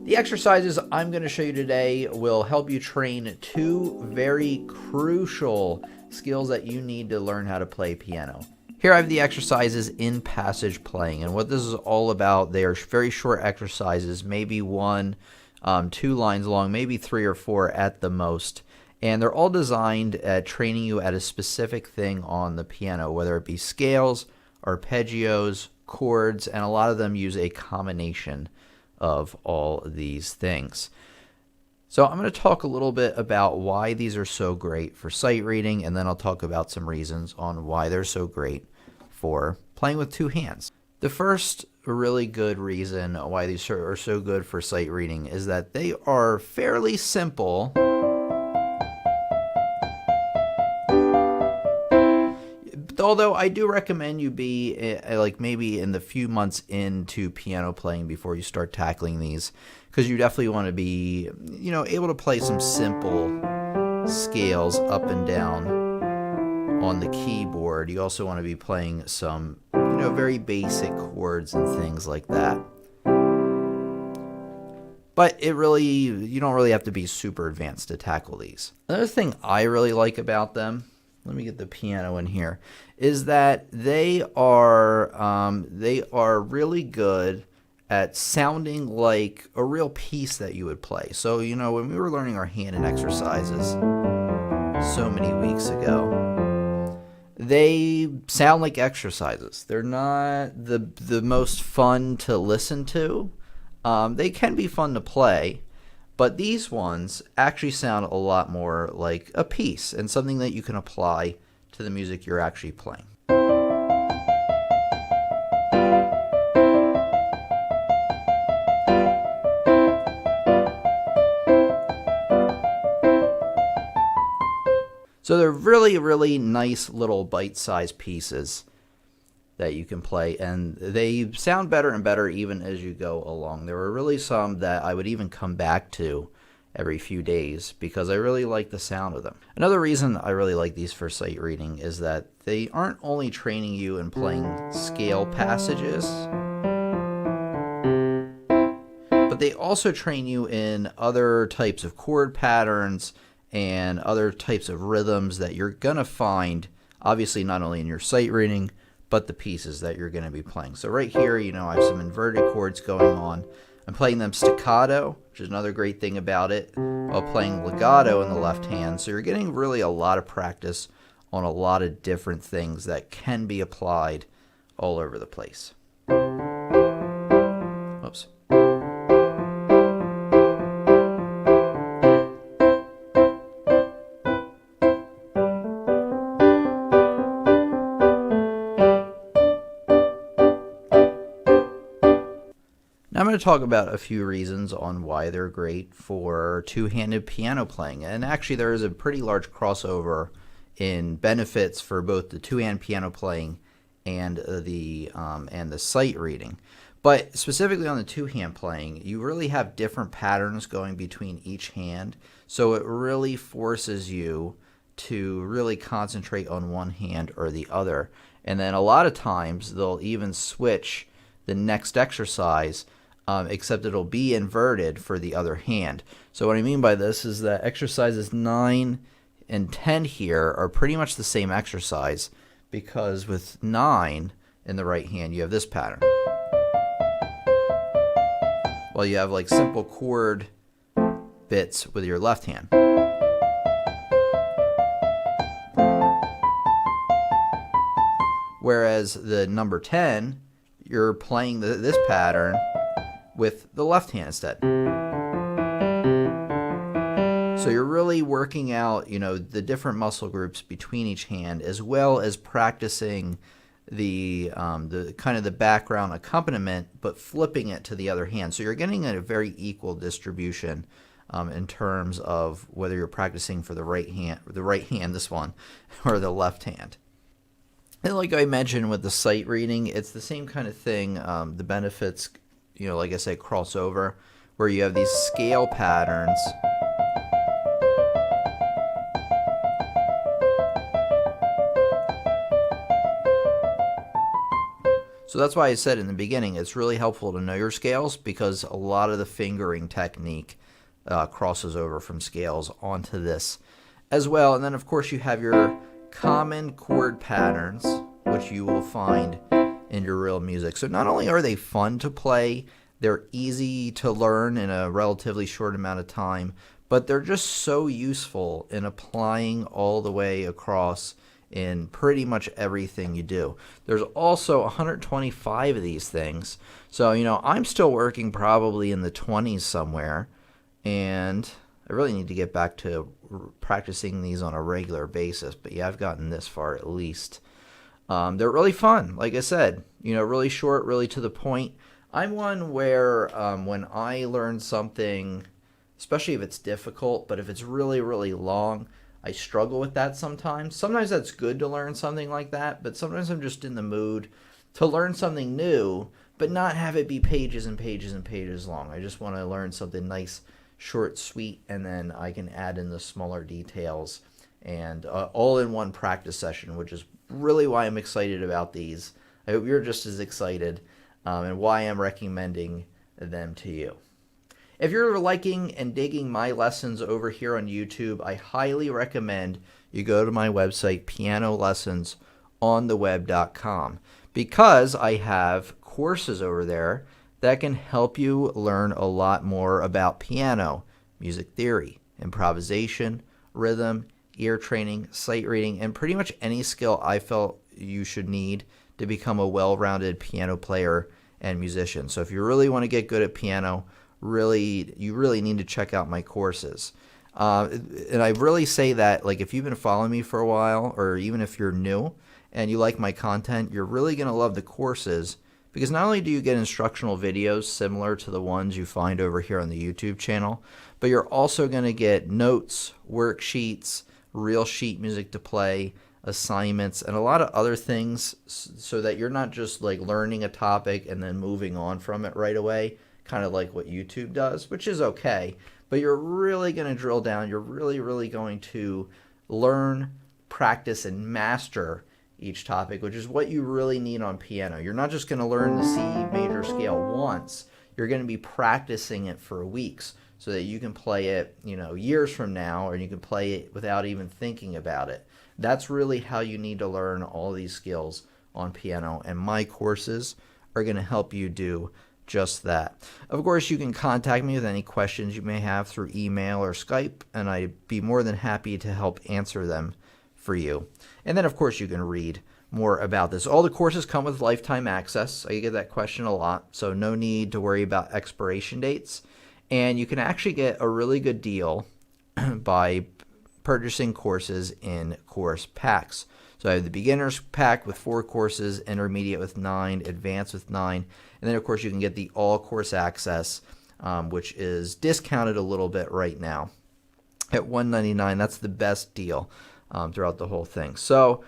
The exercises I'm going to show you today will help you train two very crucial skills that you need to learn how to play piano. Here I have the exercises in passage playing, and what this is all about, they are very short exercises, maybe one, 2 lines long, maybe 3 or 4 at the most. And they're all designed at training you at a specific thing on the piano, whether it be scales, arpeggios, chords, and a lot of them use a combination of all these things. So I'm going to talk a little bit about why these are so great for sight reading, and then I'll talk about some reasons on why they're so great for playing with 2 hands. The first really good reason why these are so good for sight reading is that they are fairly simple. Although I do recommend you be like maybe in the few months into piano playing before you start tackling these, because you definitely want to be, able to play some simple scales up and down on the keyboard. You also want to be playing some, very basic chords and things like that. But you don't really have to be super advanced to tackle these. Another thing I really like about them, let me get the piano in here, is that they are really good at sounding like a real piece that you would play. So, when we were learning our hand and exercises so many weeks ago, they sound like exercises. They're not the most fun to listen to. They can be fun to play, but these ones actually sound a lot more like a piece and something that you can apply to the music you're actually playing. So they're really, really nice little bite-sized pieces that you can play, and they sound better and better even as you go along. There were really some that I would even come back to every few days because I really like the sound of them. Another reason I really like these for sight reading is that they aren't only training you in playing scale passages, but they also train you in other types of chord patterns and other types of rhythms that you're going to find, obviously not only in your sight reading, but the pieces that you're going to be playing. So right here, I have some inverted chords going on. I'm playing them staccato, which is another great thing about it, while playing legato in the left hand. So you're getting really a lot of practice on a lot of different things that can be applied all over the place. Oops. Now I'm going to talk about a few reasons on why they're great for two-handed piano playing. And actually there is a pretty large crossover in benefits for both the two-hand piano playing and the sight reading. But specifically on the two-hand playing, you really have different patterns going between each hand. So it really forces you to really concentrate on one hand or the other. And then a lot of times they'll even switch the next exercise, except it'll be inverted for the other hand. So what I mean by this is that exercises 9 and 10 here are pretty much the same exercise, because with 9 in the right hand you have this pattern, while you have like simple chord bits with your left hand. Whereas the number 10, you're playing this pattern with the left hand instead. So you're really working out, the different muscle groups between each hand, as well as practicing the kind of the background accompaniment, but flipping it to the other hand. So you're getting a very equal distribution in terms of whether you're practicing for the right hand, this one, or the left hand. And like I mentioned with the sight reading, it's the same kind of thing. The benefits, like I said, cross over, where you have these scale patterns. So So that's why I said in the beginning, it's really helpful to know your scales because a lot of the fingering technique crosses over from scales onto this as well. And then of course you have your common chord patterns, which you will find in your real music. So not only are they fun to play, they're easy to learn in a relatively short amount of time, but they're just so useful in applying all the way across in pretty much everything you do. There's also 125 of these things. So, I'm still working probably in the 20s somewhere, and I really need to get back to practicing these on a regular basis. But yeah, I've gotten this far at least. They're really fun. Like I said, really short, really to the point. I'm one where when I learn something, especially if it's difficult, but if it's really, really long, I struggle with that sometimes. Sometimes that's good to learn something like that, but sometimes I'm just in the mood to learn something new, but not have it be pages and pages and pages long. I just want to learn something nice, short, sweet, and then I can add in the smaller details and all in one practice session, which is really why I'm excited about these. I hope you're just as excited and why I'm recommending them to you. If you're liking and digging my lessons over here on YouTube, I highly recommend you go to my website, pianolessonsontheweb.com, because I have courses over there that can help you learn a lot more about piano, music theory, improvisation, rhythm, ear training, sight reading, and pretty much any skill I felt you should need to become a well-rounded piano player and musician. So if you really want to get good at piano, you really need to check out my courses. And I really say that, like, if you've been following me for a while, or even if you're new and you like my content, you're really going to love the courses, because not only do you get instructional videos similar to the ones you find over here on the YouTube channel, but you're also going to get notes, worksheets, real sheet music to play, assignments, and a lot of other things, so that you're not just like learning a topic and then moving on from it right away, kind of like what YouTube does, which is okay, but you're really going to drill down. You're really, really going to learn, practice, and master each topic, which is what you really need on piano. You're not just going to learn the C major scale once. You're going to be practicing it for weeks so that you can play it, years from now, or you can play it without even thinking about it. That's really how you need to learn all these skills on piano, and my courses are going to help you do just that. Of course, you can contact me with any questions you may have through email or Skype, and I'd be more than happy to help answer them for you. And then, of course, you can read more about this. All the courses come with lifetime access. I get that question a lot, so no need to worry about expiration dates. And you can actually get a really good deal by purchasing courses in course packs. So I have the beginner's pack with 4 courses, intermediate with 9, advanced with 9, and then of course you can get the all course access, which is discounted a little bit right now at $199. That's the best deal throughout the whole thing. So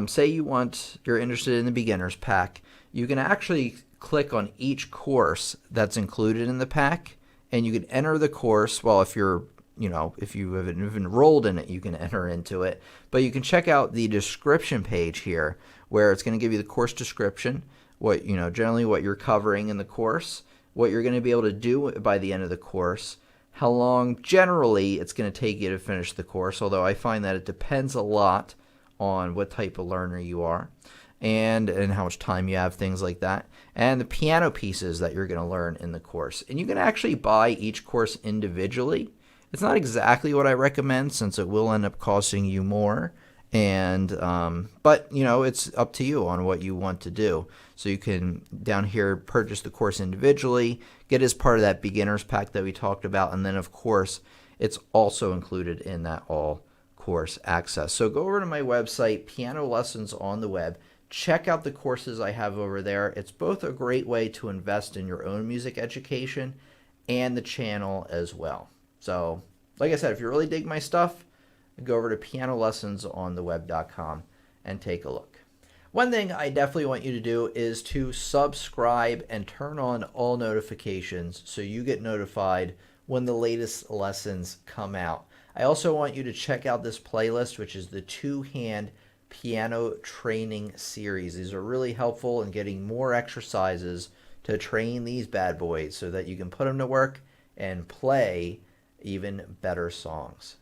say you're interested in the beginner's pack, you can actually click on each course that's included in the pack, and you can enter the course. Well, if you have enrolled in it, you can enter into it. But you can check out the description page here, where it's going to give you the course description, generally what you're covering in the course, what you're going to be able to do by the end of the course, how long generally it's going to take you to finish the course, although I find that it depends a lot on what type of learner you are, and how much time you have, things like that, and the piano pieces that you're going to learn in the course. And you can actually buy each course individually. It's not exactly what I recommend, since it will end up costing you more, but it's up to you on what you want to do. So you can down here purchase the course individually, get as part of that beginner's pack that we talked about, and then of course it's also included in that all course access. So go over to my website, Piano Lessons on the Web. Check out the courses I have over there. It's both a great way to invest in your own music education and the channel as well. So, like I said, if you really dig my stuff, go over to pianolessonsontheweb.com and take a look. One thing I definitely want you to do is to subscribe and turn on all notifications so you get notified when the latest lessons come out. I also want you to check out this playlist, which is the 2-hand piano training series. These are really helpful in getting more exercises to train these bad boys so that you can put them to work and play even better songs.